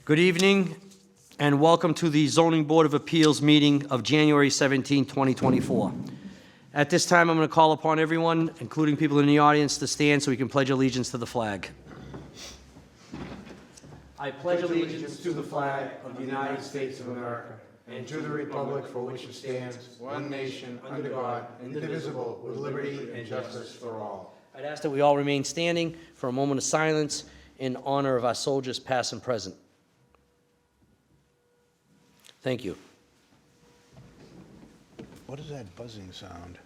Good evening, and welcome to the Zoning Board of Appeals meeting of January 17, 2024. At this time, I'm going to call upon everyone, including people in the audience, to stand so we can pledge allegiance to the flag. I pledge allegiance to the flag of the United States of America and to the republic for which it stands, one nation, under God, indivisible, with liberty and justice for all. I'd ask that we all remain standing for a moment of silence in honor of our soldiers, past and present. Thank you. What is that buzzing sound?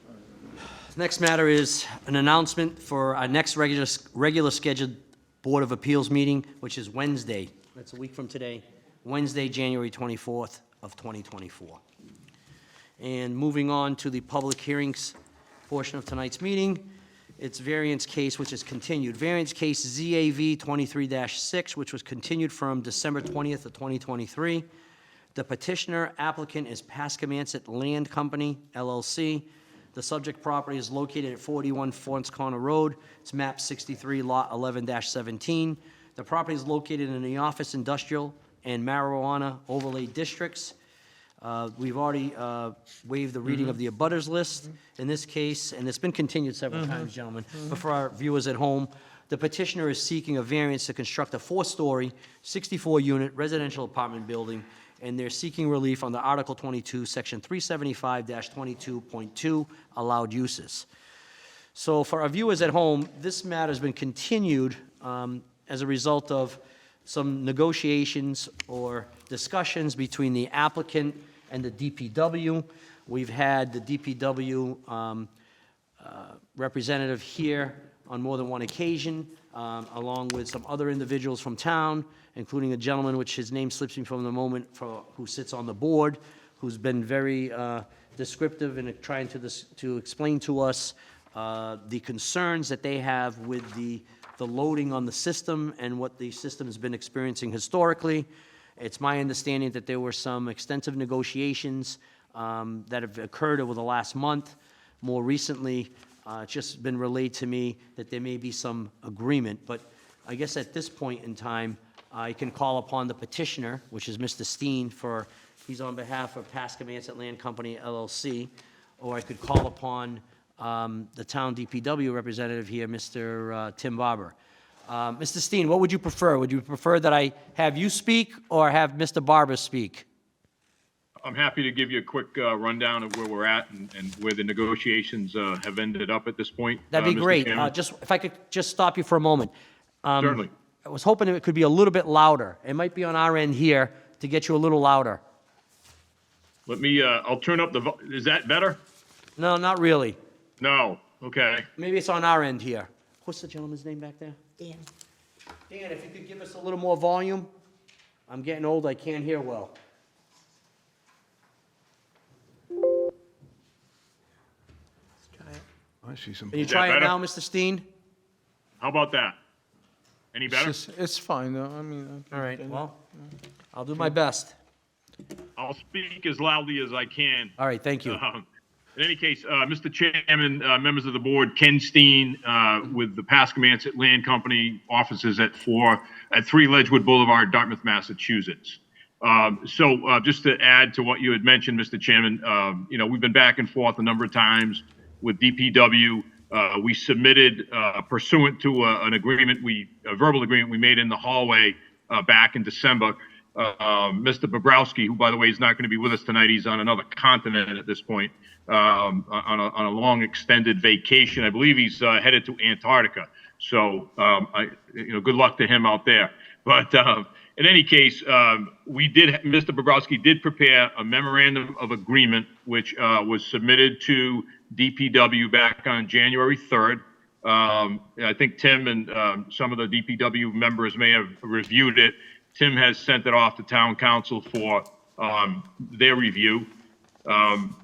The next matter is an announcement for our next regular scheduled Board of Appeals meeting, which is Wednesday. That's a week from today, Wednesday, January 24th of 2024. And moving on to the public hearings portion of tonight's meeting, it's variance case, which is continued. Variance case ZAV 23-6, which was continued from December 20th of 2023. The petitioner applicant is Pascomanset Land Company, LLC. The subject property is located at 41 Fons Corner Road. It's map 63, lot 11-17. The property is located in the office, industrial, and marijuana overlay districts. We've already waived the reading of the abutters list in this case, and it's been continued several times, gentlemen. But for our viewers at home, the petitioner is seeking a variance to construct a 4-story, 64-unit residential apartment building, and they're seeking relief under Article 22, Section 375-22.2, allowed uses. So for our viewers at home, this matter has been continued as a result of some negotiations or discussions between the applicant and the DPW. We've had the DPW representative here on more than one occasion, along with some other individuals from town, including a gentleman, which his name slips me from the moment, who sits on the board, who's been very descriptive in trying to explain to us the concerns that they have with the loading on the system and what the system has been experiencing historically. It's my understanding that there were some extensive negotiations that have occurred over the last month. More recently, it's just been relayed to me that there may be some agreement, but I guess at this point in time, I can call upon the petitioner, which is Mr. Steen, he's on behalf of Pascomanset Land Company, LLC, or I could call upon the town DPW representative here, Mr. Tim Barber. Mr. Steen, what would you prefer? Would you prefer that I have you speak or have Mr. Barber speak? I'm happy to give you a quick rundown of where we're at and where the negotiations have ended up at this point. That'd be Mr. great. Chairman. If I could just stop you for a moment. Certainly. I was hoping it could be a little bit louder. It might be on our end here to get you a little louder. Let me, I'll turn up is that better? No, not really. No, okay. Maybe it's on our end here. What's the gentleman's name back there? Dan. Dan, if you could give us a little more volume. I'm getting old, I can't hear well. Let's try it. I see some. Can you Is that try it better? now, Mr. Steen? How about that? Any better? It's fine, though. I mean, All right, well, I'll do my best. I'll speak as loudly as I can. All right, thank you. In any case, Mr. Chairman, members of the board, Ken Steen with the Pascomanset Land Company, offices at 3 Ledgewood Boulevard, Dartmouth, Massachusetts. So just to add to what you had mentioned, Mr. Chairman, we've been back and forth a number of times with DPW. We submitted, pursuant to a verbal agreement we made in the hallway back in December. Mr. Bobrowski, who, by the way, is not going to be with us tonight, he's on another continent at this point, on a long extended vacation. I believe he's headed to Antarctica. So, good luck to him out there. But in any case, Mr. Bobrowski did prepare a memorandum of agreement, which was submitted to DPW back on January 3rd. I think Tim and some of the DPW members may have reviewed it. Tim has sent it off to town council for their review.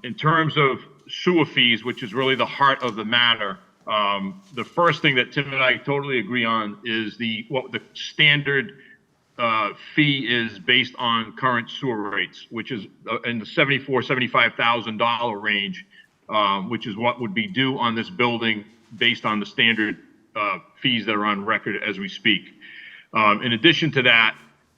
In terms of sewer fees, which is really the heart of the matter, the first thing that Tim and I totally agree on is what the standard fee is based on current sewer rates, which is in the $75,000 range, which is what would be due on this building based on the standard fees that are on record as we speak. In addition to that,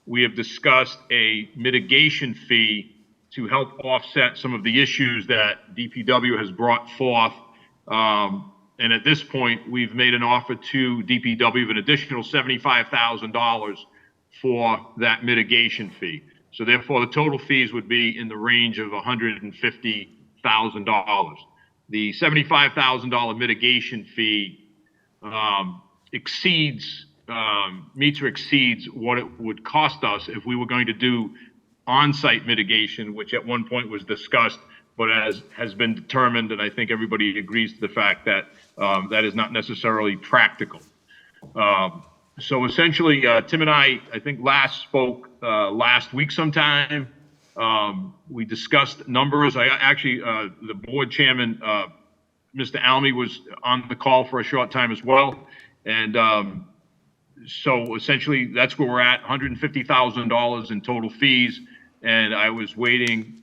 we have discussed a mitigation fee to help offset some of the issues that DPW has brought forth. And at this point, we've made an offer to DPW of an additional $75,000 for that mitigation fee. So therefore, the total fees would be in the range of $150,000. The $75,000 mitigation fee meets or exceeds what it would cost us if we were going to do on-site mitigation, which at one point was discussed, but as has been determined, and I think everybody agrees to the fact that that is not necessarily practical. So essentially, Tim and I think last spoke last week sometime. We discussed numbers. The board chairman, Mr. Almy, was on the call for a short time as well. And so essentially, that's where we're at, $150,000 in total fees. And I was waiting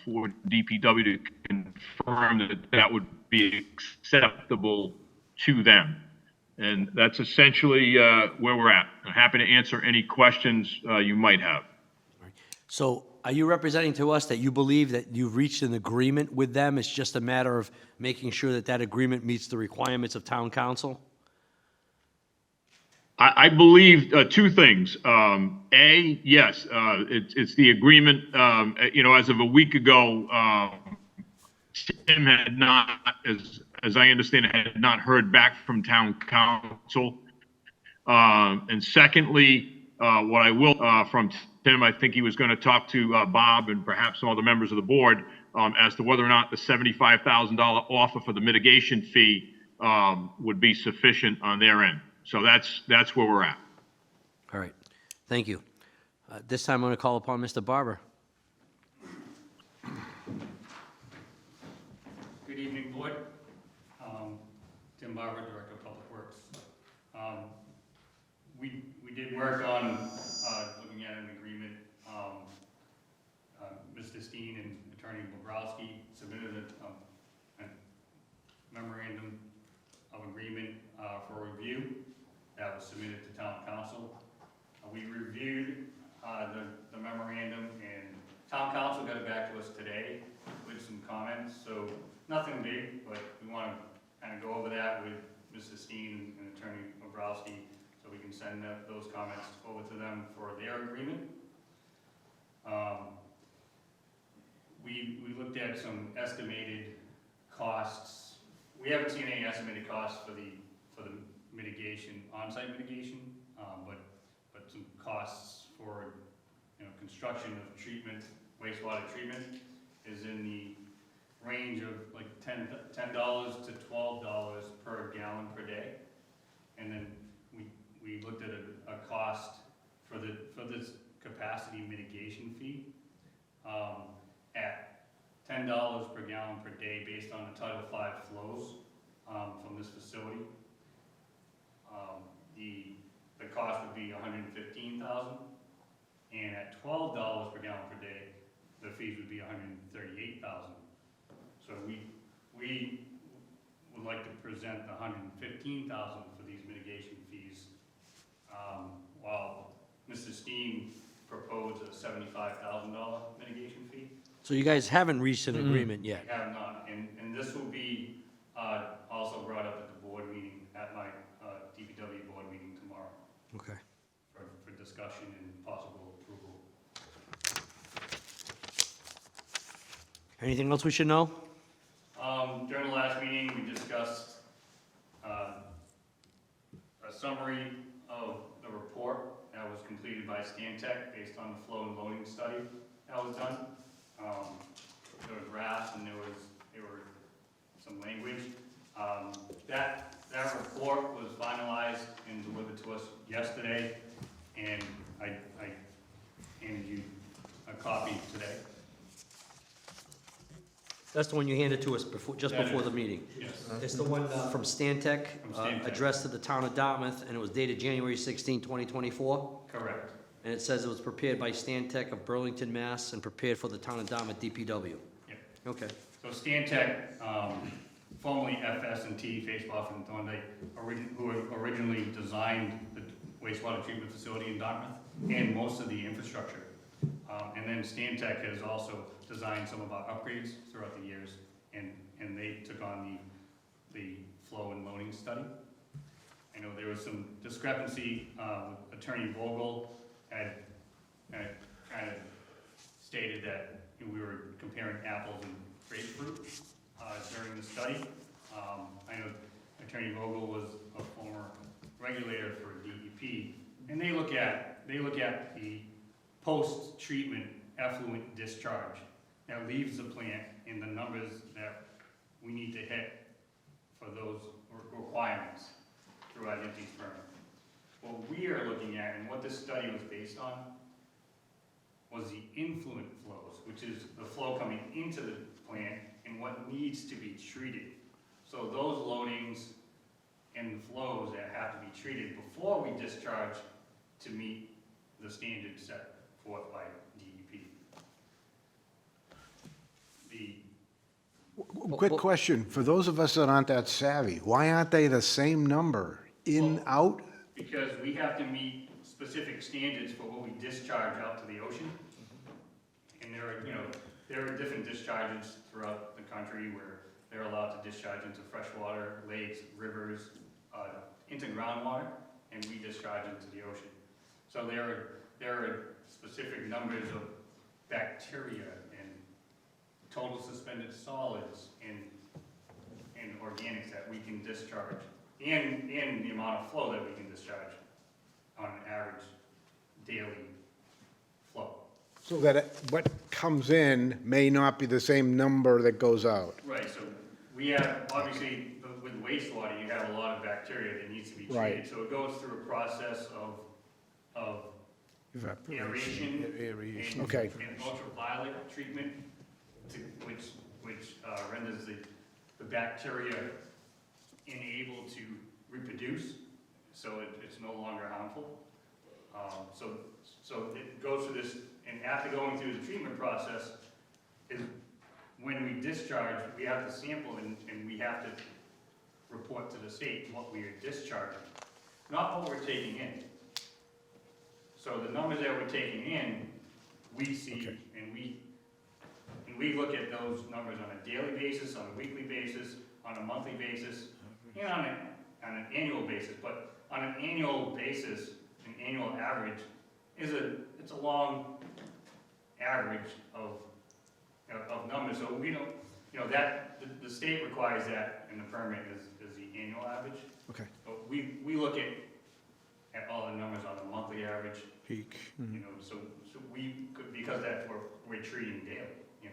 for DPW to confirm that that would be acceptable to them. And that's essentially where we're at. I'm happy to answer any questions you might have. So are you representing to us that you believe that you've reached an agreement with them? It's just a matter of making sure that that agreement meets the requirements of town council? I believe two things. Yes, it's the agreement. As of a week ago, Tim had not, as I understand it, had not heard back from town council. And secondly, what I will from Tim, I think he was going to talk to Bob and perhaps some other members of the board as to whether or not the $75,000 offer for the mitigation fee would be sufficient on their end. So that's where we're at. All right, thank you. This time I'm going to call upon Mr. Barber. Good evening, Board. Tim Barber, Director of Public Works. We did work on looking at an agreement. Mr. Steen and Attorney Bobrowski submitted a memorandum of agreement for review that was submitted to Town Council. We reviewed the memorandum, and Town Council got it back to us today with some comments. So nothing big, but we want to kind of go over that with Mr. Steen and Attorney Bobrowski, so we can send those comments over to them for their agreement. We looked at some estimated costs. We haven't seen any estimated costs for the mitigation, on-site mitigation, but some costs for construction of treatment, wastewater treatment is in the range of like $10 to $12 per gallon per day. And then we looked at a cost for this capacity mitigation fee at $10 per gallon per day based on the Title V flows from this facility. The cost would be $115,000, and at $12 per gallon per day, the fees would be $138,000. So we would like to present the $115,000 for these mitigation fees, while Mr. Steen proposed a $75,000 mitigation fee. So you guys haven't reached an agreement yet? We have not, and this will be also brought up at the board meeting, at my DPW board meeting tomorrow. Okay. For discussion and possible approval. Anything else we should know? During the last meeting, we discussed a summary of the report that was completed by Stantec based on the flow and loading study that was done. There were graphs and there were some language. That report was finalized and delivered to us yesterday, and I handed you a copy today. That's the one you handed to us just before the meeting. Yes. It's the one from Stantec, Stantec. addressed to the town of Dartmouth, and it was dated January 16, 2024. Correct. And it says it was prepared by Stantec of Burlington, Mass., and prepared for the town of Dartmouth DPW. Yep. Okay. So Stantec, formerly FS&T, Face Off and Thorndike, who originally designed the wastewater treatment facility in Dartmouth and most of the infrastructure. And then Stantec has also designed some of our upgrades throughout the years, and they took on the flow and loading study. I know there was some discrepancy, Attorney Vogel had kind of stated that we were comparing apples and grapefruit during the study. I know Attorney Vogel was a former regulator for DEP, and they look at the post-treatment effluent discharge that leaves the plant in the numbers that we need to hit for those requirements through our empty permit. What we are looking at and what this study was based on was the influent flows, which is the flow coming into the plant and what needs to be treated. So those loadings and flows that have to be treated before we discharge to meet the standards set forth by DEP. Quick question, for those of us that aren't that savvy, why aren't they the same number, in, Well- out? Because we have to meet specific standards for what we discharge out to the ocean. And there are different discharges throughout the country where they're allowed to discharge into freshwater, lakes, rivers, into groundwater, and we discharge into the ocean. So there are specific numbers of bacteria and total suspended solids and organics that we can discharge, and the amount of flow that we can discharge on an average daily flow. So that what comes in may not be the same number that goes out. Right, so we have, obviously, with wastewater, you have a lot of bacteria that needs to be treated. Right. So it goes through a process of aeration. Aeration. and- Okay. And ultraviolet treatment, which renders the bacteria unable to reproduce, so it's no longer harmful. So it goes through this, and after going through the treatment process, is when we discharge, we have to sample and we have to report to the state what we are discharging, not what we're taking in. So the numbers that we're taking in, we see, Okay. and we look at those numbers on a daily basis, on a weekly basis, on a monthly basis, and on an annual basis. But on an annual basis, an annual average it's a long average of numbers. So we don't, the state requires that in the permit is the annual average. Okay. But we look at all the numbers on a monthly average, Peak. so we could, because we're treating daily,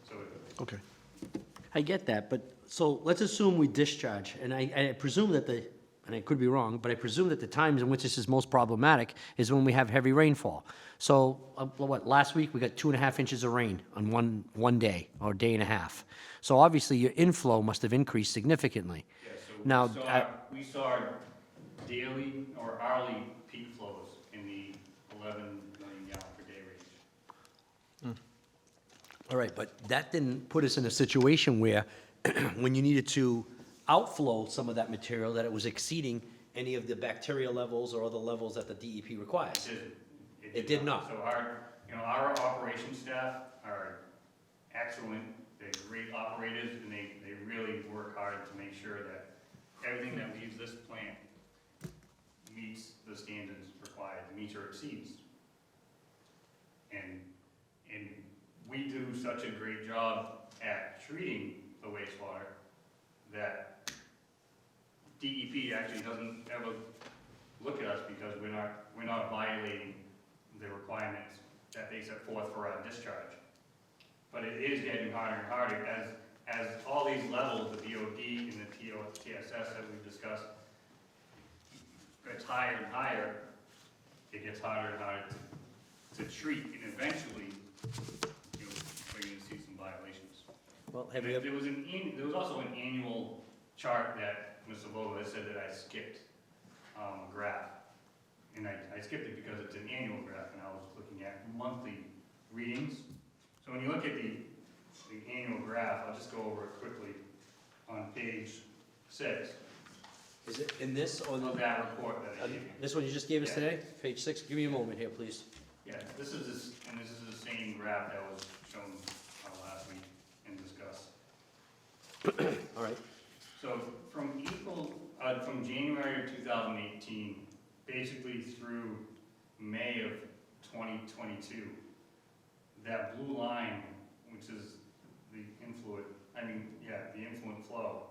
So Okay. I get that, but, so let's assume we discharge, and I presume that and I could be wrong, but I presume that the times in which this is most problematic is when we have heavy rainfall. So, last week we got 2.5 inches of rain on one day, or day and a half. So obviously your inflow must have increased significantly. yeah, so Now, we saw daily or hourly peak flows in the 11 million gallon per day range. All right, but that didn't put us in a situation where, when you needed to outflow some of that material, that it was exceeding any of the bacteria levels or other levels that the DEP requires. It did not. So our operations staff are excellent, they're great operators, and they really work hard to make sure that everything that leaves this plant meets the standards required, meets or exceeds. And we do such a great job at treating the wastewater that DEP actually doesn't ever look at us because we're not violating the requirements that they set forth for our discharge. But it is getting harder and harder as all these levels, the BOD and the TSS that we've discussed, gets higher and higher, it gets harder and harder to treat, and eventually, we're gonna see some violations. Well, have you ever, There was also an annual chart that Mr. Vogel had said that I skipped a graph. And I skipped it because it's an annual graph, and I was looking at monthly readings. So when you look at the annual graph, I'll just go over it quickly on page 6. Is it in this or of that report that I gave you. this one you just gave us Yeah. today? Page 6, give me a moment here, please. Yeah, this is the same graph that was shown last week and discussed. All right. So from January of 2018, basically through May of 2022, that blue line, which is the influent flow,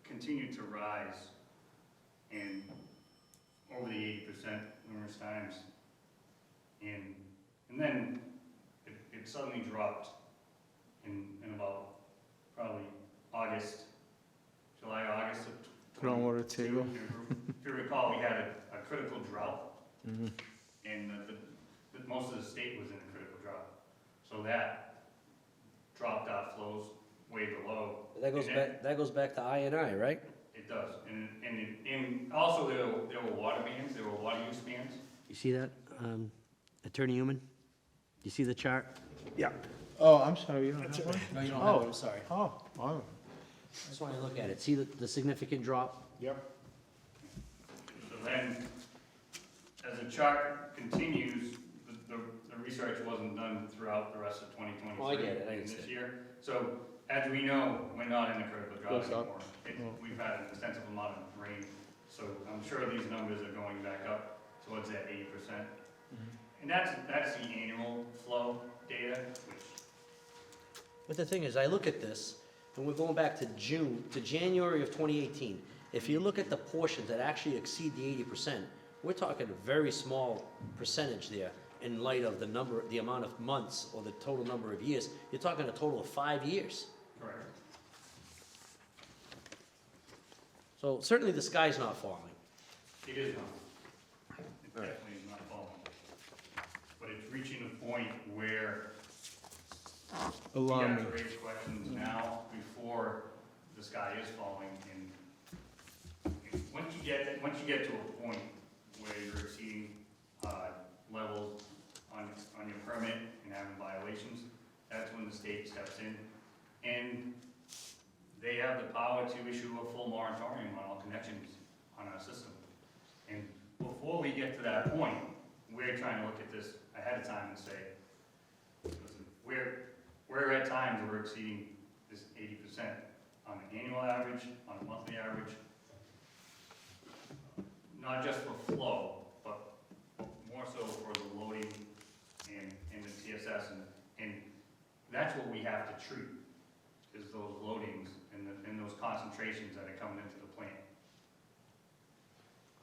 continued to rise and over the 80% numerous times. And then it suddenly dropped in about probably July, August of Groundwater 22. table. If you recall, we had a critical drought. And most of the state was in a critical drought. So that dropped our flows way below. That goes back to I&I, right? It does. And also there were water bans, there were water use bans. You see that, Attorney Human? You see the chart? Yeah. Oh, I'm sorry, you don't have one? No, you don't have it, I'm sorry. Oh, wow. I just want to look at it. See the significant drop? Yep. So then, as the chart continues, the research wasn't done throughout the rest of 2023. Oh, I get it, I and understand. this year. So, as we know, we're not in a critical drought Goes up. anymore. We've had an extensive amount of rain, so I'm sure these numbers are going back up towards that 80%. And that's the annual flow data, which, But the thing is, I look at this, and we're going back to January of 2018. If you look at the portions that actually exceed the 80%, we're talking a very small percentage there in light of the amount of months or the total number of years. You're talking a total of 5 years. correct. So certainly the sky's not falling. It is not. It definitely is not falling. But it's reaching a point where we have Alarming. to raise questions now before the sky is falling. And once you get to a point where you're exceeding levels on your permit and having violations, that's when the state steps in. And they have the power to issue a full moratorium on all connections on our system. And before we get to that point, we're trying to look at this ahead of time and say, listen, we're at times we're exceeding this 80% on an annual average, on a monthly average, not just for flow, but more so for the loading and the TSS, and that's what we have to treat, is those loadings and those concentrations that are coming into the plant.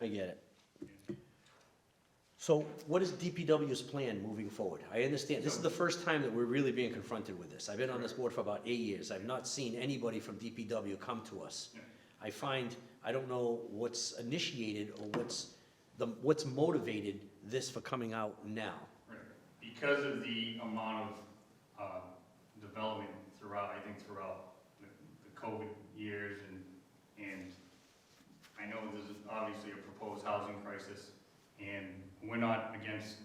I get it. So what is DPW's plan moving forward? I understand, this is the first time that we're really being confronted with this. I've been on this board for about 8 years. I've not seen anybody from DPW come to us. Yeah. I don't know what's initiated or what's motivated this for coming out now. Right. Because of the amount of development throughout the COVID years, and I know there's obviously a proposed housing crisis, and we're not against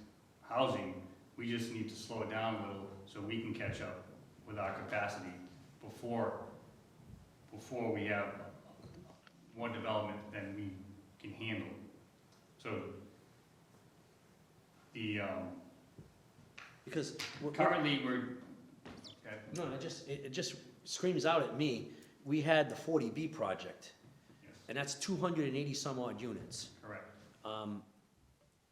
housing, we just need to slow it down a little so we can catch up with our capacity before we have more development than we can handle. So Because currently we're, okay, no, it just screams out at me, we had the 40B project, yes, and that's 280 some odd units. correct.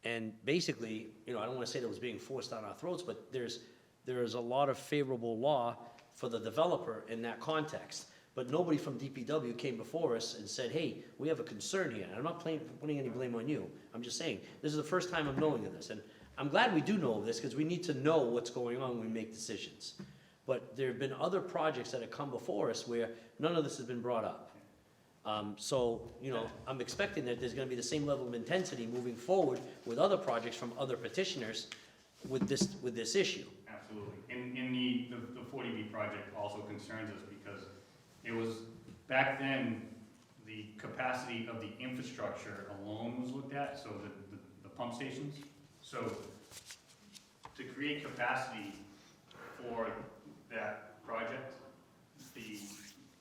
And basically, I don't want to say that was being forced down our throats, but there is a lot of favorable law for the developer in that context. But nobody from DPW came before us and said, hey, we have a concern here. And I'm not putting any blame on you. I'm just saying, this is the first time I'm knowing of this. And I'm glad we do know of this, because we need to know what's going on when we make decisions. But there have been other projects that have come before us where none of this has been brought up. So, I'm expecting that there's gonna be the same level of intensity moving forward with other projects from other petitioners with this issue. Absolutely. And the 40B project also concerns us because it was, back then, the capacity of the infrastructure alone was looked at, so the pump stations. So to create capacity for that project,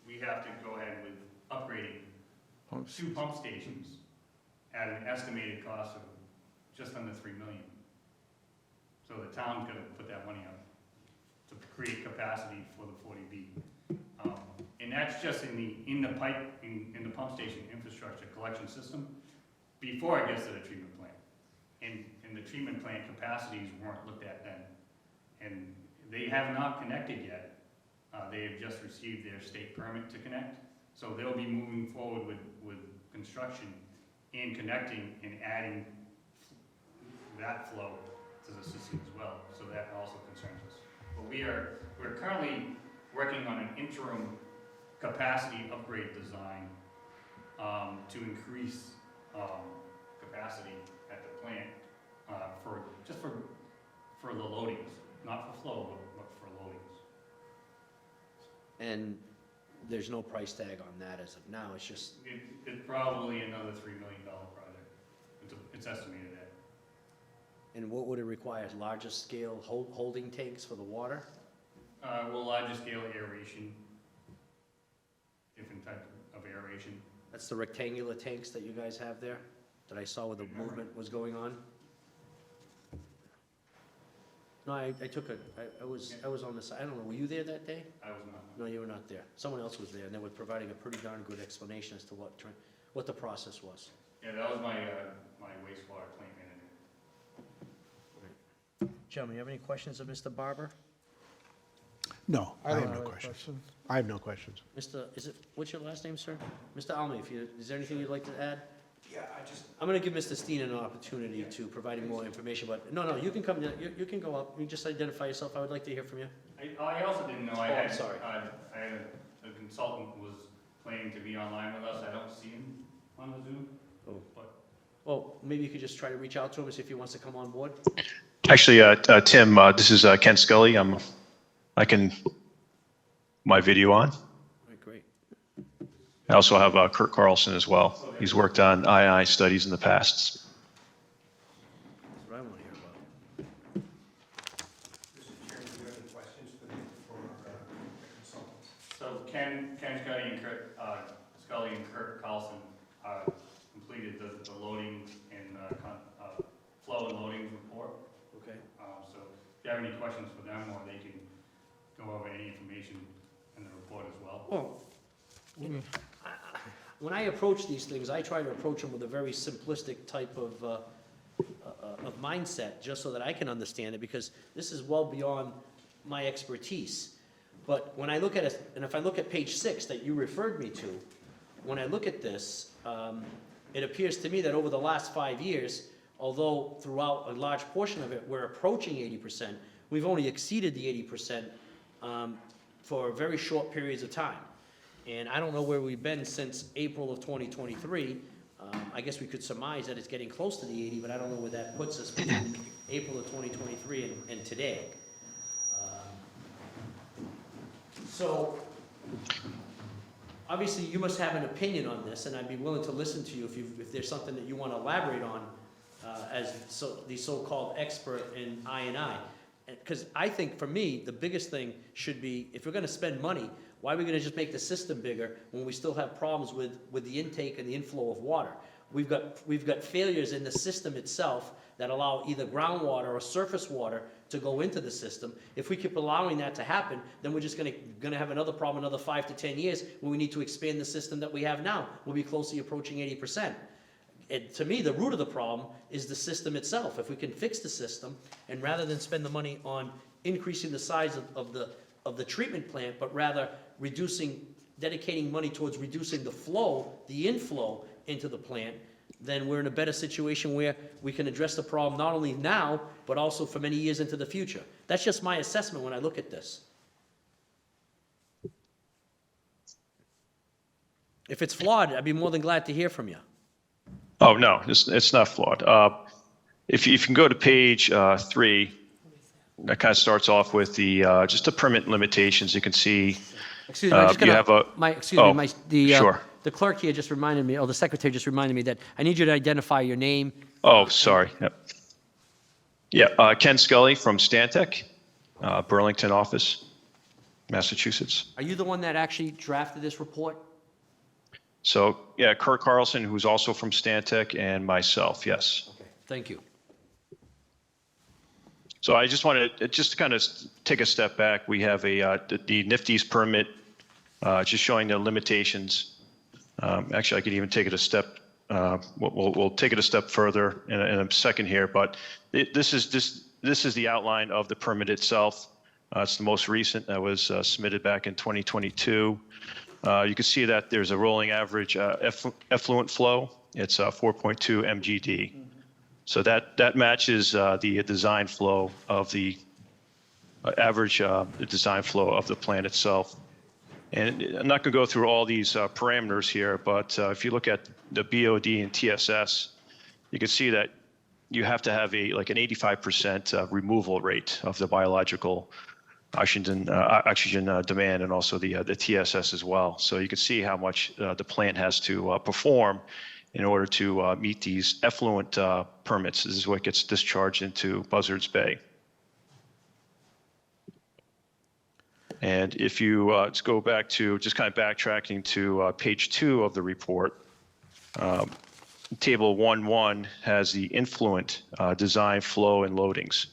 we have to go ahead with upgrading 2 pump stations at an estimated cost of just under 3 million. So the town's gonna put that money up to create capacity for the 40B. And that's just in the pump station infrastructure collection system before it gets to the treatment plant. And the treatment plant capacities weren't looked at then. And they have not connected yet. They have just received their state permit to connect. So they'll be moving forward with construction and connecting and adding that flow to the system as well. So that also concerns us. But we're currently working on an interim capacity upgrade design to increase capacity at the plant for the loadings, not for flow, but for loadings. And there's no price tag on that as of now, it's just, It's probably another $3 million project. It's estimated at. and what would it require, larger scale holding tanks for the water? Larger scale aeration, different type of aeration. That's the rectangular tanks that you guys have there, that I saw where the movement was going on? No, I was on the side, I don't know, were you there that day? I was not. No, you were not there. Someone else was there, and they were providing a pretty darn good explanation as to what the process was. Yeah, that was my wastewater plant manager. Gentlemen, you have any questions of Mr. Barber? No, I don't have no a questions. question. I have no questions. What's your last name, sir? Mr. Almy, is there anything you'd like to add? Yeah, I just, I'm gonna give Mr. Steen an opportunity to provide him more information, but, no, you can come, you can go up, you just identify yourself, I would like to hear from you. I also didn't know, I Oh, I'm had, sorry. I had a consultant was planning to be online with us, I don't see him on the Zoom. Oh. But Well, maybe you could just try to reach out to him and see if he wants to come on board. Actually, Tim, this is Ken Scully. My video on. All right, great. I also have Kurt Carlson as well. He's worked on II studies in the past. That's what I wanna hear about. Mr. Chairman, do you have any questions for our consultants? So Ken Scully and Kurt Carlson completed the loading and flow and loading report. Okay. So if you have any questions for them, or they can go over any information in the report as well. Well, when I approach these things, I try to approach them with a very simplistic type of mindset, just so that I can understand it, because this is well beyond my expertise. But when I look at it, and if I look at page 6 that you referred me to, when I look at this, it appears to me that over the last 5 years, although throughout a large portion of it, we're approaching 80%, we've only exceeded the 80% for very short periods of time. And I don't know where we've been since April of 2023. I guess we could surmise that it's getting close to the 80, but I don't know where that puts us between April of 2023 and today. So, obviously, you must have an opinion on this, and I'd be willing to listen to you if there's something that you want to elaborate on as the so-called expert in I&I. Because I think, for me, the biggest thing should be, if we're going to spend money, why are we going to just make the system bigger when we still have problems with the intake and the inflow of water? We've got failures in the system itself that allow either groundwater or surface water to go into the system. If we keep allowing that to happen, then we're just going to have another problem another 5 to 10 years when we need to expand the system that we have now. We'll be closely approaching 80%. And to me, the root of the problem is the system itself. If we can fix the system, and rather than spend the money on increasing the size of the treatment plant, but rather dedicating money towards reducing the flow, the inflow into the plant, then we're in a better situation where we can address the problem not only now, but also for many years into the future. That's just my assessment when I look at this. If it's flawed, I'd be more than glad to hear from you. Oh, no, it's not flawed. If you can go to page 3, that kind of starts off with just the permit limitations. You can see Excuse me, I just you have a- sure. The clerk here just reminded me, or the secretary just reminded me that I need you to identify your name. Oh, sorry. Yep. Yeah, Ken Scully from Stantec, Burlington office, Massachusetts. Are you the one that actually drafted this report? So, yeah, Kurt Carlson, who's also from Stantec, and myself, yes. Okay, thank you. So I just wanted to just kind of take a step back. We have the NIFTY's permit, just showing the limitations. Actually, I could even take it a step, we'll take it a step further in a second here, but this is the outline of the permit itself. It's the most recent that was submitted back in 2022. You can see that there's a rolling average effluent flow. It's 4.2 MGD. So that matches the design flow of the average design flow of the plant itself. And I'm not going to go through all these parameters here, but if you look at the BOD and TSS, you can see that you have to have like an 85% removal rate of the biological oxygen demand, and also the TSS as well. So you can see how much the plant has to perform in order to meet these effluent permits. This is what gets discharged into Buzzards Bay. And if you let's go back to just kind of backtracking to page 2 of the report, table 1.1 has the influent design, flow, and loadings.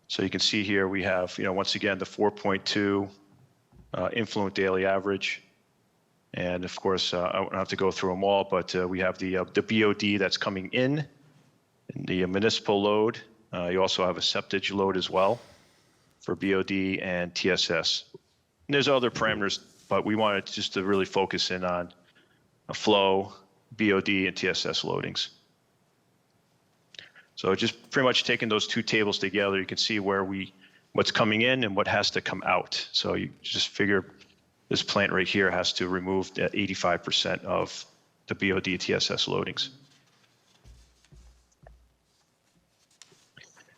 So you can see here we have, once again, the 4.2 influent daily average. And of course, I don't have to go through them all, but we have the BOD that's coming in, and the municipal load. You also have a septage load as well for BOD and TSS. And there's other parameters, but we wanted just to really focus in on a flow, BOD, and TSS loadings. So just pretty much taking those two tables together, you can see what's coming in and what has to come out. So you just figure this plant right here has to remove that 85% of the BOD TSS loadings.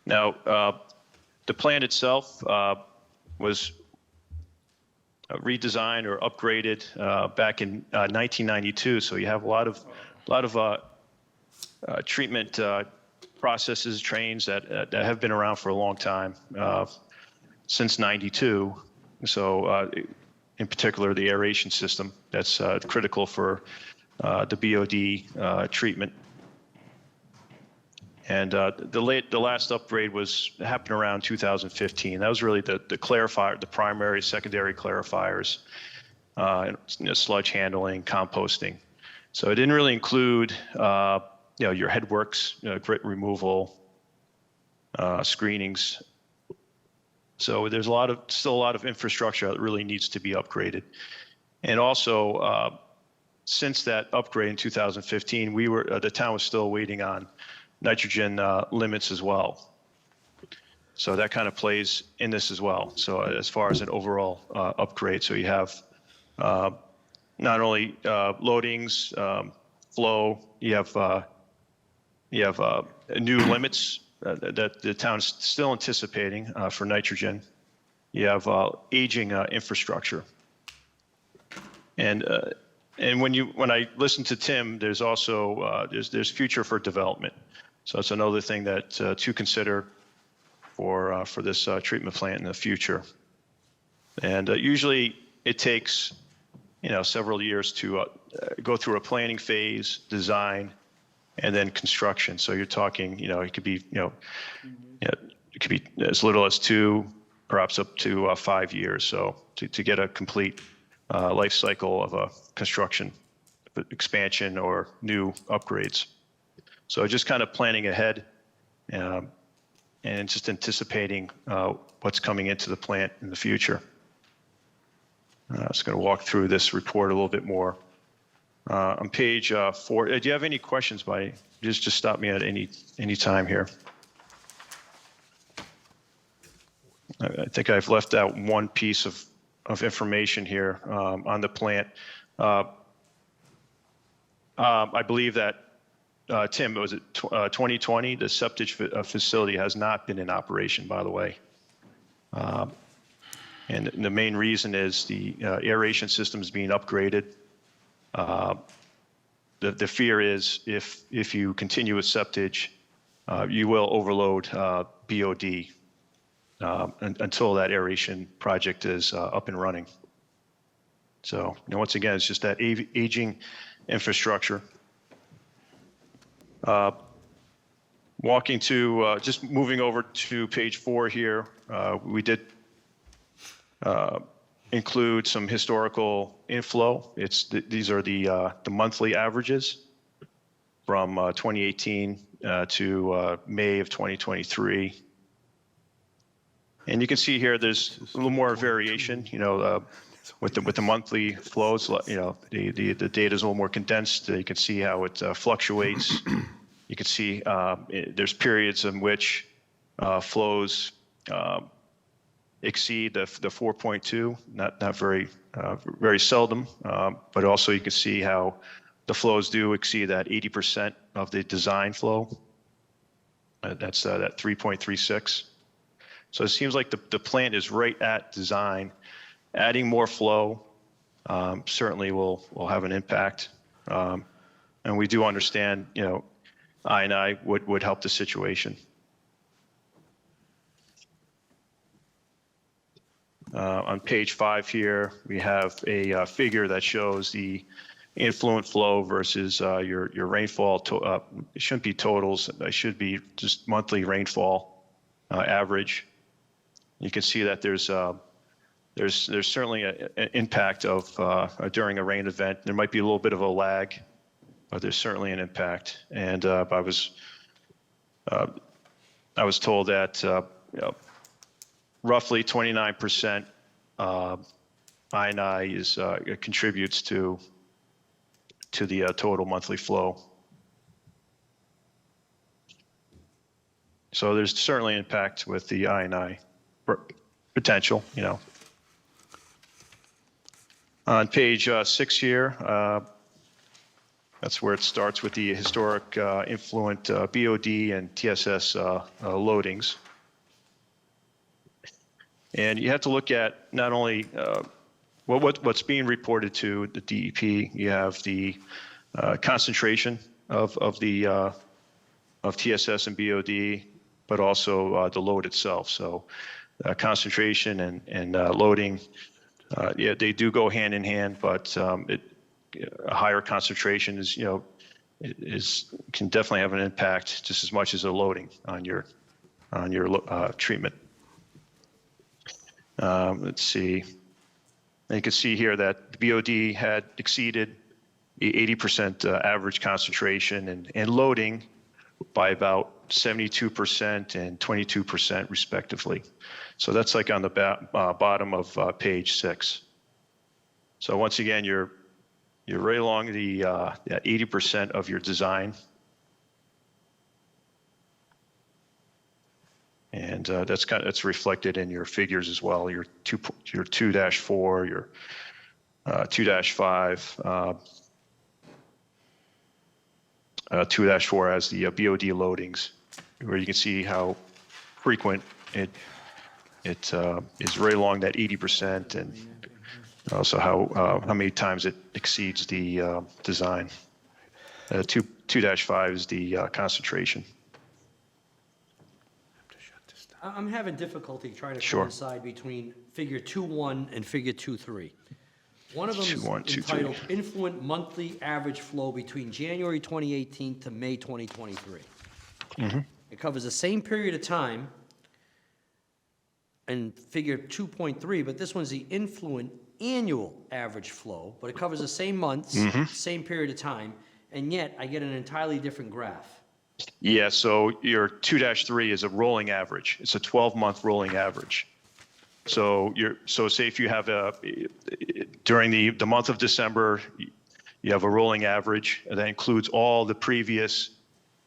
Now, the plant itself was redesigned or upgraded back in 1992. So you have a lot of treatment processes, trains that have been around for a long time, since '92. So in particular, the aeration system that's critical for the BOD treatment. And the last upgrade happened around 2015. That was really the clarifier, the primary, secondary clarifiers, sludge handling, composting. So it didn't really include your headworks, grit removal, screenings. So there's still a lot of infrastructure that really needs to be upgraded. And also, since that upgrade in 2015, the town was still waiting on nitrogen limits as well. So that kind of plays in this as well. So as far as an overall upgrade, so you have not only loadings, flow, you have new limits that the town is still anticipating for nitrogen. You have aging infrastructure. And when I listen to Tim, there's also there's future for development. So it's another thing that to consider for this treatment plant in the future. And usually it takes several years to go through a planning phase, design, and then construction. So you're talking, it could be it could be as little as 2, perhaps up to 5 years. So to get a complete life cycle of a construction, expansion, or new upgrades. So just kind of planning ahead and just anticipating what's coming into the plant in the future. I'm just going to walk through this report a little bit more. On page 4, do you have any questions? Just stop me at any time here. I think I've left out one piece of information here on the plant. I believe that, Tim, was it 2020? The septic facility has not been in operation, by the way. And the main reason is the aeration system is being upgraded. The fear is if you continue with septic, you will overload BOD until that aeration project is up and running. So, once again, it's just that aging infrastructure. Just moving over to page 4 here, we did include some historical inflow. These are the monthly averages from 2018 to May of 2023. And you can see here, there's a little more variation, with the monthly flows, the data is a little more condensed. You can see how it fluctuates. You can see there's periods in which flows exceed the 4.2, not very seldom, but also you can see how the flows do exceed that 80% of the design flow. That's that 3.36. So it seems like the plant is right at design. Adding more flow certainly will have an impact. And we do understand, I&I would help the situation. On page 5 here, we have a figure that shows the influent flow versus your rainfall. It shouldn't be totals. It should be just monthly rainfall average. You can see that there's certainly an impact of during a rain event. There might be a little bit of a lag, but there's certainly an impact. And I was told that roughly 29% I&I contributes to the total monthly flow. So there's certainly impact with the I&I potential, On page 6 here, that's where it starts with the historic influent BOD and TSS loadings. And you have to look at not only what's being reported to the DEP, you have the concentration of TSS and BOD, but also the load itself. So concentration and loading, they do go hand in hand, but a higher concentration can definitely have an impact just as much as the loading on your treatment. Let's see. And you can see here that the BOD had exceeded the 80% average concentration and loading by about 72% and 22% respectively. So that's like on the bottom of page 6. So once again, you're right along the 80% of your design. And that's reflected in your figures as well. Your 2-4, your 2-5, 2-4 has the BOD loadings, where you can see how frequent it is right along that 80%, and also how many times it exceeds the design. 2-5 is the concentration. I'm having difficulty trying to Sure. coincide between figure 2.1 and figure 2.3. One of them is 2.1, 2.3. entitled Influent Monthly Average Flow between January 2018 to May 2023. It covers the same period of time in figure 2.3, but this one's the influent annual average flow, but it covers the same months, same period of time, and yet I get an entirely different graph. Yeah, so your 2-3 is a rolling average. It's a 12-month rolling average. So say if you have during the month of December, you have a rolling average that includes all the previous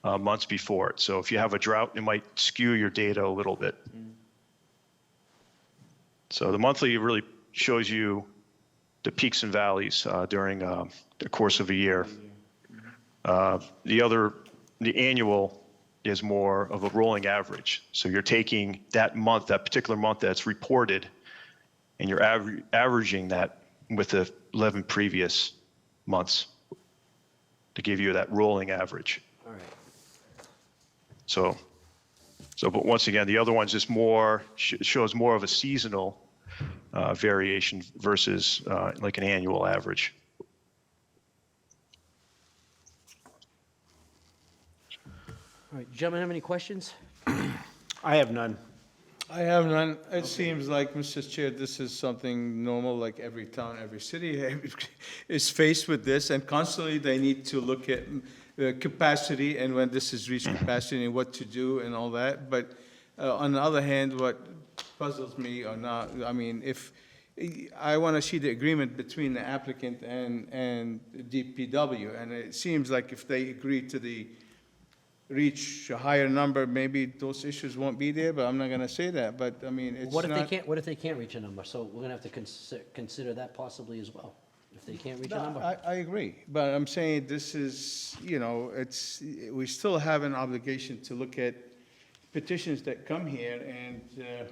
months before it. So if you have a drought, it might skew your data a little bit. So the monthly really shows you the peaks and valleys during the course of a year. The annual is more of a rolling average. So you're taking that particular month that's reported, and you're averaging that with the 11 previous months to give you that rolling average. All right. But once again, the other one's just shows more of a seasonal variation versus like an annual average. All right, gentlemen, have any questions? I have none. I have none. It seems like, Mr. Chair, this is something normal, like every town, every city is faced with this, and constantly they need to look at capacity and when this is reached capacity and what to do and all that. But on the other hand, what puzzles me or not, I mean, if, I want to see the agreement between the applicant and DPW, and it seems like if they agree to reach a higher number, maybe those issues won't be there, but I'm not gonna say that, but I mean, it's What if they not. can't, what if they can't reach a number? So we're gonna have to consider that possibly as well, if they can't reach a No, number. I agree, but I'm saying this is, we still have an obligation to look at petitions that come here and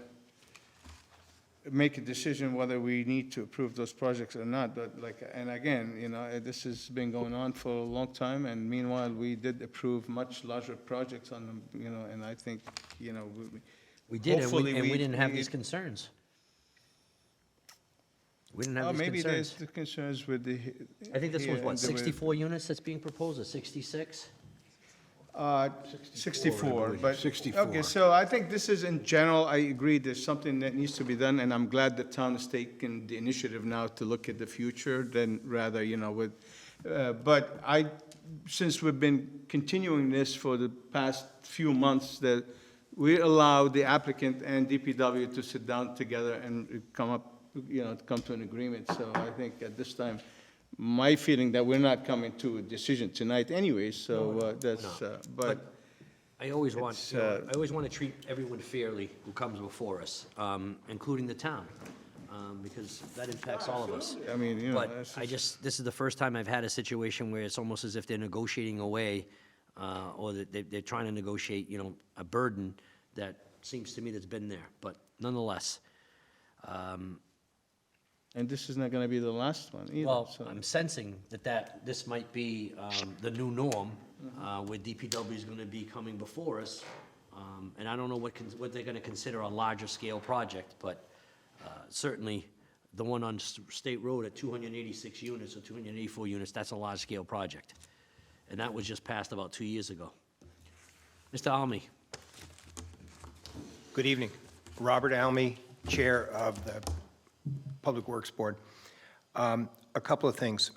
make a decision whether we need to approve those projects or not, but and again, this has been going on for a long time, and meanwhile, we did approve much larger projects on them, and I think, We did, and hopefully we we- didn't have we- these concerns. We didn't Oh, have these maybe there's concerns. the concerns with the. I think this was, here what, and the- 64 units that's being proposed, or 66? 64, but. 64. Okay, so I think this is, in general, I agree, there's something that needs to be done, and I'm glad the town has taken the initiative now to look at the future than rather, with, but since we've been continuing this for the past few months, that we allow the applicant and DPW to sit down together and come to an agreement. So I think at this time, my feeling that we're not coming to a decision tonight anyway, so that's, but. I always want, It's, I always want to treat everyone fairly who comes before us, including the town, because that impacts all of us. I mean, But that's this is the first time I've had a situation where it's almost as if they're negotiating away, or that they're trying to negotiate, a burden that seems to me that's been there, but nonetheless. And this is not gonna be the last one either, Well, so. I'm sensing that this might be the new norm, where DPW is gonna be coming before us. And I don't know what they're gonna consider a larger scale project, but certainly the one on State Road at 286 units or 284 units, that's a large scale project. And that was just passed about 2 years ago. Mr. Almy, Good evening. Robert Almy, Chair of the Public Works Board. A couple of things.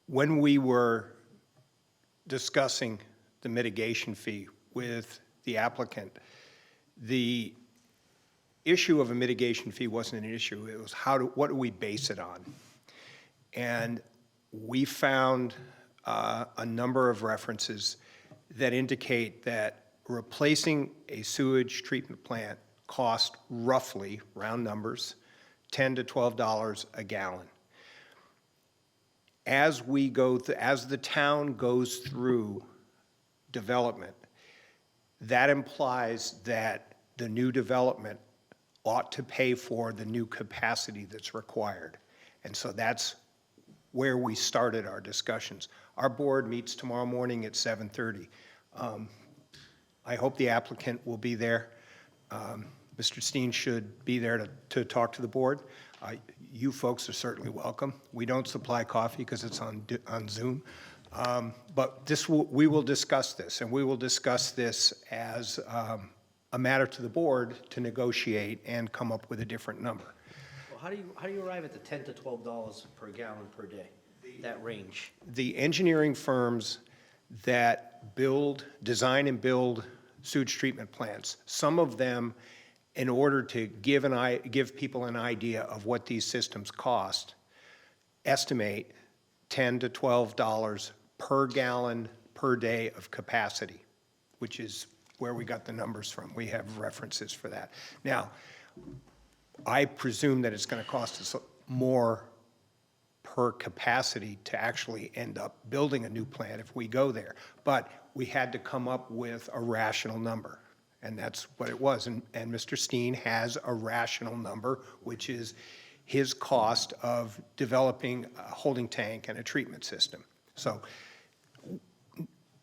When we were discussing the mitigation fee with the applicant, the issue of a mitigation fee wasn't an issue. It was what do we base it on? And we found a number of references that indicate that replacing a sewage treatment plant cost roughly, round numbers, $10 to $12 a gallon. As the town goes through development, that implies that the new development ought to pay for the new capacity that's required. And so that's where we started our discussions. Our board meets tomorrow morning at 7:30. I hope the applicant will be there. Mr. Steen should be there to talk to the board. You folks are certainly welcome. We don't supply coffee because it's on Zoom. But we will discuss this, and we will discuss this as a matter to the board to negotiate and come up with a different number. well, how do you arrive at the $10 to $12 per gallon per day, that range? The engineering firms that design and build sewage treatment plants, some of them, in order to give people an idea of what these systems cost, estimate $10 to $12 per gallon per day of capacity, which is where we got the numbers from. We have references for that. Now, I presume that it's going to cost us more per capacity to actually end up building a new plant if we go there. But we had to come up with a rational number, and that's what it was. And Mr. Steen has a rational number, which is his cost of developing a holding tank and a treatment system. So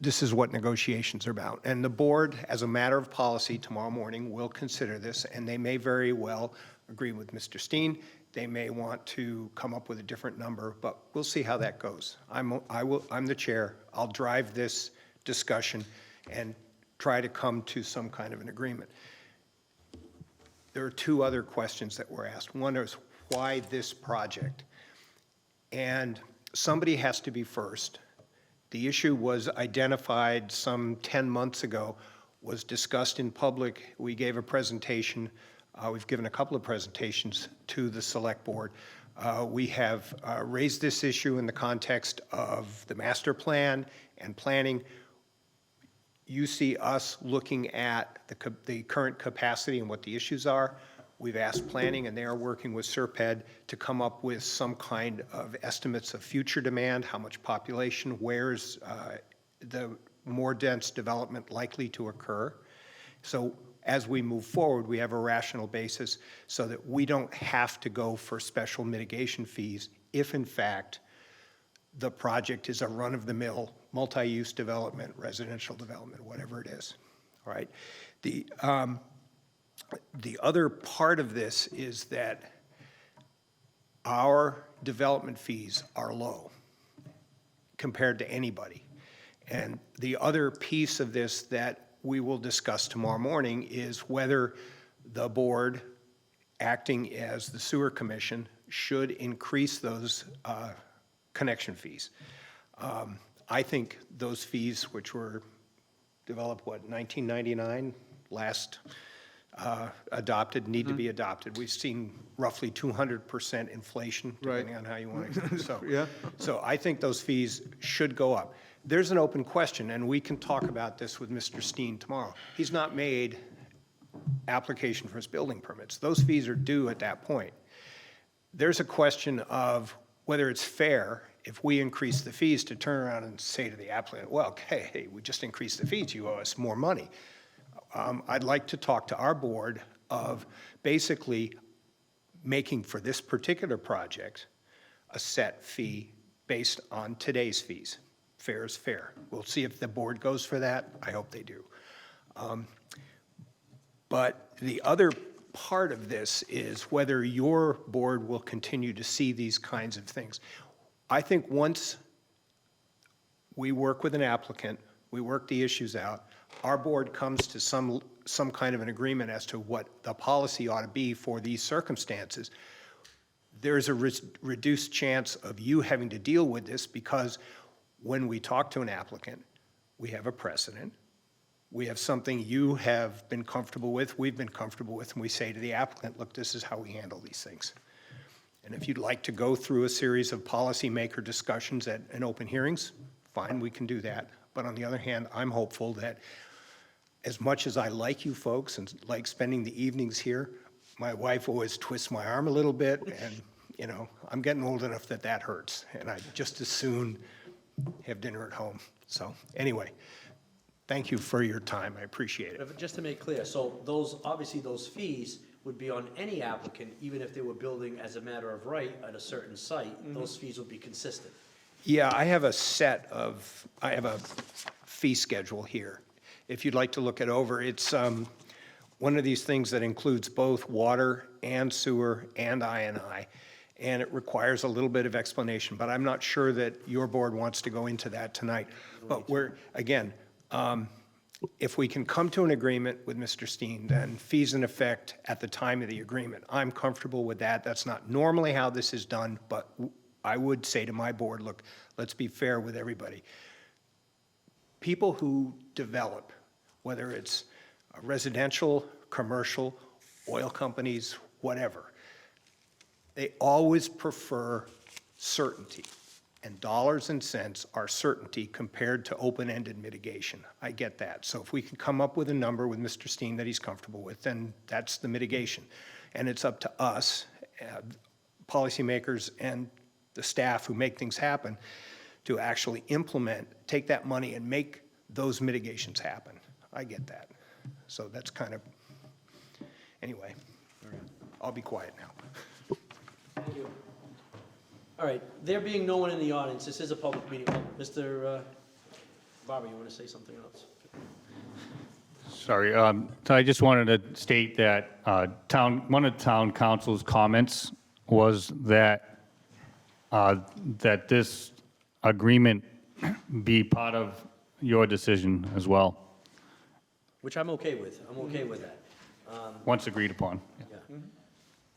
this is what negotiations are about. And the board, as a matter of policy, tomorrow morning will consider this, and they may very well agree with Mr. Steen. They may want to come up with a different number, but we'll see how that goes. I'm the chair. I'll drive this discussion and try to come to some kind of an agreement. There are two other questions that were asked. One is, why this project? And somebody has to be first. The issue was identified some 10 months ago, was discussed in public. We gave a presentation. We've given a couple of presentations to the select board. We have raised this issue in the context of the master plan and planning. You see us looking at the current capacity and what the issues are. We've asked planning, and they are working with Serped to come up with some kind of estimates of future demand, how much population, where's the more dense development likely to occur. So as we move forward, we have a rational basis so that we don't have to go for special mitigation fees if, in fact, the project is a run-of-the-mill, multi-use development, residential development, whatever it is, all right? The other part of this is that our development fees are low compared to anybody. And the other piece of this that we will discuss tomorrow morning is whether the board, acting as the sewer commission, should increase those connection fees. I think those fees, which were developed, 1999, last adopted, need to be adopted. We've seen roughly 200% inflation, depending on how you want to. So, Yeah. So I think those fees should go up. There's an open question, and we can talk about this with Mr. Steen tomorrow. He's not made application for his building permits. Those fees are due at that point. There's a question of whether it's fair if we increase the fees to turn around and say to the applicant, well, okay, hey, we just increased the fees, you owe us more money. I'd like to talk to our board of basically making for this particular project a set fee based on today's fees. Fair is fair. We'll see if the board goes for that. I hope they do. But the other part of this is whether your board will continue to see these kinds of things. I think once we work with an applicant, we work the issues out, our board comes to some kind of an agreement as to what the policy ought to be for these circumstances, there's a reduced chance of you having to deal with this, because when we talk to an applicant, we have a precedent. We have something you have been comfortable with, we've been comfortable with, and we say to the applicant, look, this is how we handle these things. And if you'd like to go through a series of policymaker discussions and open hearings, fine, we can do that. But on the other hand, I'm hopeful that as much as I like you folks and like spending the evenings here, my wife always twists my arm a little bit, and, you know, I'm getting old enough that that hurts, and I'd just as soon have dinner at home. So anyway, thank you for your time. I appreciate it. But just to make clear, so those, obviously those fees would be on any applicant, even if they were building as a matter of right at a certain site, those fees would be consistent. Yeah, I have a fee schedule here. If you'd like to look it over, it's one of these things that includes both water and sewer and I&I, and it requires a little bit of explanation, but I'm not sure that your board wants to go into that tonight. But again, if we can come to an agreement with Mr. Steen, then fees in effect at the time of the agreement. I'm comfortable with that. That's not normally how this is done, but I would say to my board, look, let's be fair with everybody. People who develop, whether it's residential, commercial, oil companies, whatever, they always prefer certainty. And dollars and cents are certainty compared to open-ended mitigation. I get that. So if we can come up with a number with Mr. Steen that he's comfortable with, then that's the mitigation. And it's up to us, policymakers and the staff who make things happen, to actually implement, take that money and make those mitigations happen. I get that. So that's kind of, anyway, I'll be quiet now. Thank you. All right, there being no one in the audience, this is a public meeting. Mr. Barber, you want to say something else? Sorry, so I just wanted to state that one of the town council's comments was that, that this agreement be part of your decision as well, Which I'm okay with. I'm okay with that. once agreed upon. Yeah.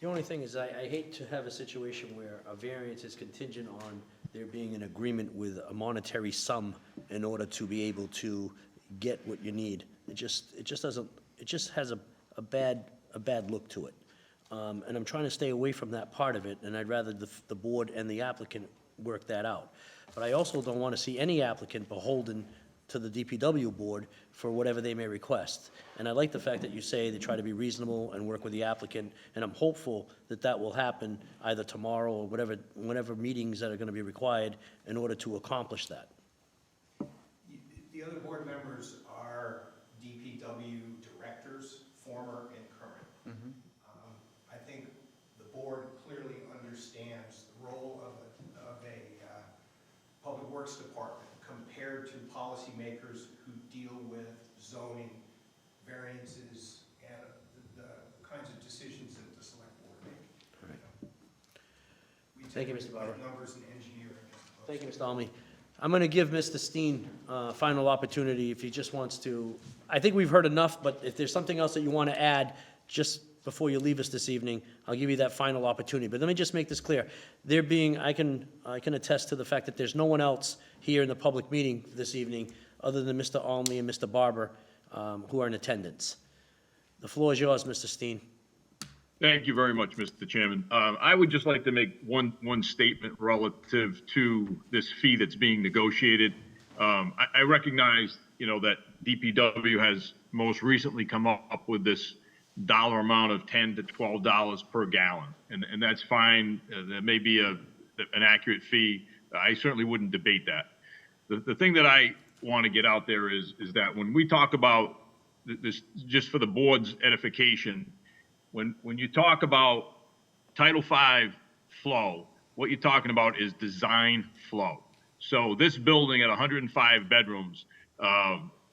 The only thing is, I hate to have a situation where a variance is contingent on there being an agreement with a monetary sum in order to be able to get what you need. It just doesn't, it just has a bad look to it. And I'm trying to stay away from that part of it, and I'd rather the board and the applicant work that out. But I also don't want to see any applicant beholden to the DPW board for whatever they may request. And I like the fact that you say they try to be reasonable and work with the applicant, and I'm hopeful that that will happen either tomorrow or whenever meetings that are going to be required in order to accomplish that. The other board members are DPW directors, former and current. I think the board clearly understands the role of a public works department compared to policymakers who deal with zoning, variances, and the kinds of decisions that the select board make. We Thank you, tend to Mr. Barber. like numbers and engineering as opposed Thank you, Mr. Almy. I'm going to give Mr. Steen a final opportunity if he just wants to. I think we've heard enough, but if there's something else that you want to add, just before you leave us this evening, I'll give you that final opportunity. But let me just make this clear. There being, I can attest to the fact that there's no one else here in the public meeting this evening other than Mr. Almy and Mr. Barber who are in attendance. The floor is yours, Mr. Steen. Thank you very much, Mr. Chairman. I would just like to make one statement relative to this fee that's being negotiated. I recognize, that DPW has most recently come up with this dollar amount of $10 to $12 per gallon, and that's fine. That may be an accurate fee. I certainly wouldn't debate that. The thing that I want to get out there is that when we talk about this, just for the board's edification, when you talk about Title V flow, what you're talking about is design flow. So this building at 105 bedrooms,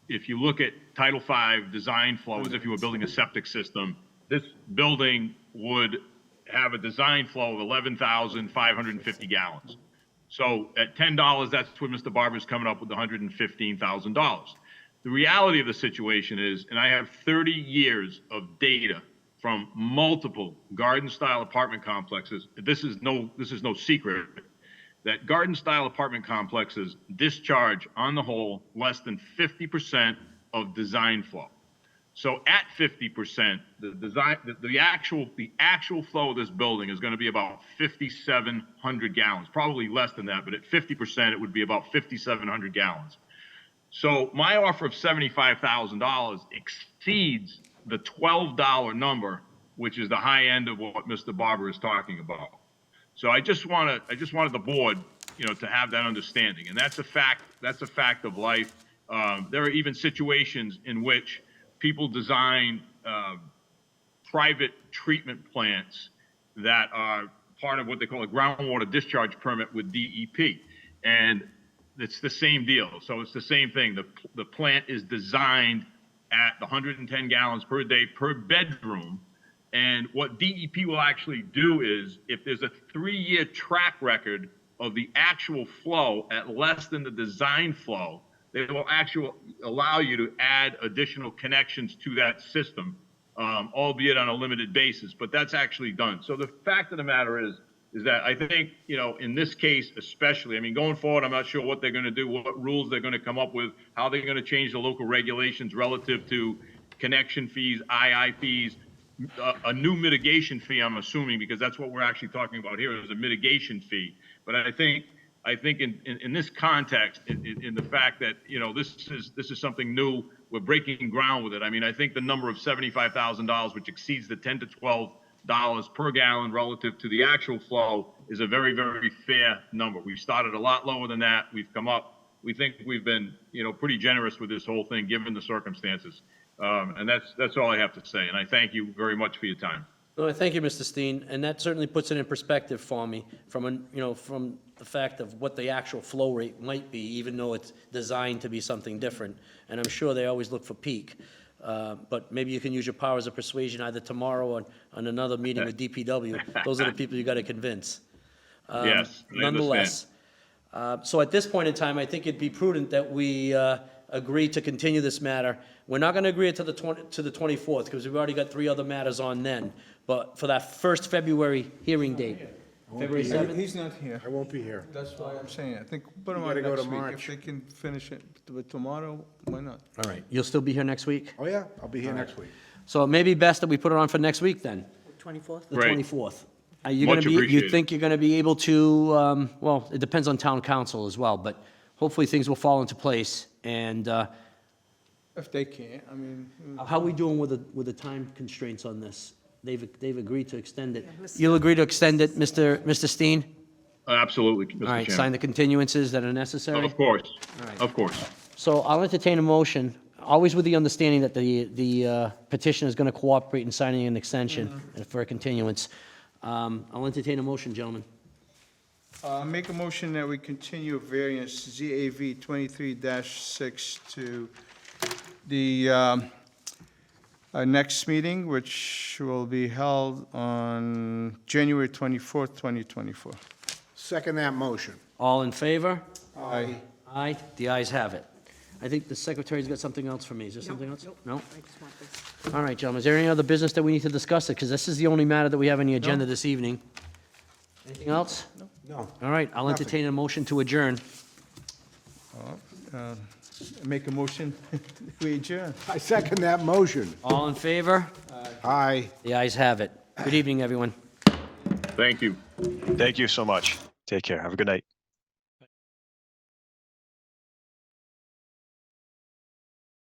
if you look at Title V design flow as if you were building a septic system, this building would have a design flow of 11,550 gallons. So at $10, that's where Mr. Barber's coming up with $115,000. The reality of the situation is, and I have 30 years of data from multiple garden-style apartment complexes. This is no secret that garden-style apartment complexes discharge, on the whole, less than 50% of design flow. So at 50%, the actual flow of this building is going to be about 5,700 gallons, probably less than that, but at 50%, it would be about 5,700 gallons. So my offer of $75,000 exceeds the $12 number, which is the high end of what Mr. Barber is talking about. So I just wanted the board, to have that understanding, and that's a fact. That's a fact of life. There are even situations in which people design private treatment plants that are part of what they call a groundwater discharge permit with DEP, and it's the same deal. So it's the same thing. The plant is designed at the 110 gallons per day per bedroom. And what DEP will actually do is, if there's a 3-year track record of the actual flow at less than the design flow, they will actually allow you to add additional connections to that system, albeit on a limited basis. But that's actually done. So the fact of the matter is that I think, in this case especially, going forward, I'm not sure what they're going to do, what rules they're going to come up with, how they're going to change the local regulations relative to connection fees, II fees, a new mitigation fee, I'm assuming, because that's what we're actually talking about here, is a mitigation fee. But I think in this context, in the fact that, this is something new, we're breaking ground with it. I think the number of $75,000, which exceeds the $10 to $12 per gallon relative to the actual flow, is a very, very fair number. We've started a lot lower than that. We've come up. We think we've been, pretty generous with this whole thing, given the circumstances. And that's all I have to say. And I thank you very much for your time. No, thank you, Mr. Steen, and that certainly puts it in perspective for me from the fact of what the actual flow rate might be, even though it's designed to be something different. And I'm sure they always look for peak. But maybe you can use your powers of persuasion either tomorrow or on another meeting with DPW. Those are the people you got to convince. Yes, I understand. Nonetheless, so at this point in time, I think it'd be prudent that we agree to continue this matter. We're not going to agree to the 24th, because we've already got 3 other matters on then. But for that first February hearing date, February 7th? He's not here. I won't be here. That's why I'm saying, I think put him You on gotta go next to week. March. If they can finish it with tomorrow, why not? All right, you'll still be here next week? Oh, yeah, I'll be here next week. So it may be best that we put it on for next week then, 24th? the Right. 24th. Are you going Much to be, you appreciated. think you're going to be able to, well, it depends on town council as well, but hopefully things will fall into place. And If they can't, I mean, how are we doing with the time constraints on this? They've agreed to extend it. Mr. You'll agree to extend it, Mr. Steen? Absolutely, Mr. All right, Chairman. sign the continuances that are necessary? Of course, right. of course. So I'll entertain a motion, always with the understanding that the petitioner is going to cooperate in signing an extension for a continuance. I'll entertain a motion, gentlemen. make a motion that we continue variance ZAV 23-6 to the next meeting, which will be held on January 24th, 2024. Second that motion. All in favor? Aye. Aye, the ayes have it. I think the secretary's got something else for me. Is there something else? No? I just want this. All right, gentlemen, is there any other business that we need to discuss it? Because this is the only matter that we have on the agenda this evening. Anything else? No. All right, I'll entertain a motion to adjourn. Make a motion, we adjourn. I second that motion. All in favor? Aye. The ayes have it. Good evening, everyone. Thank you. Thank you so much. Take care. Have a good night.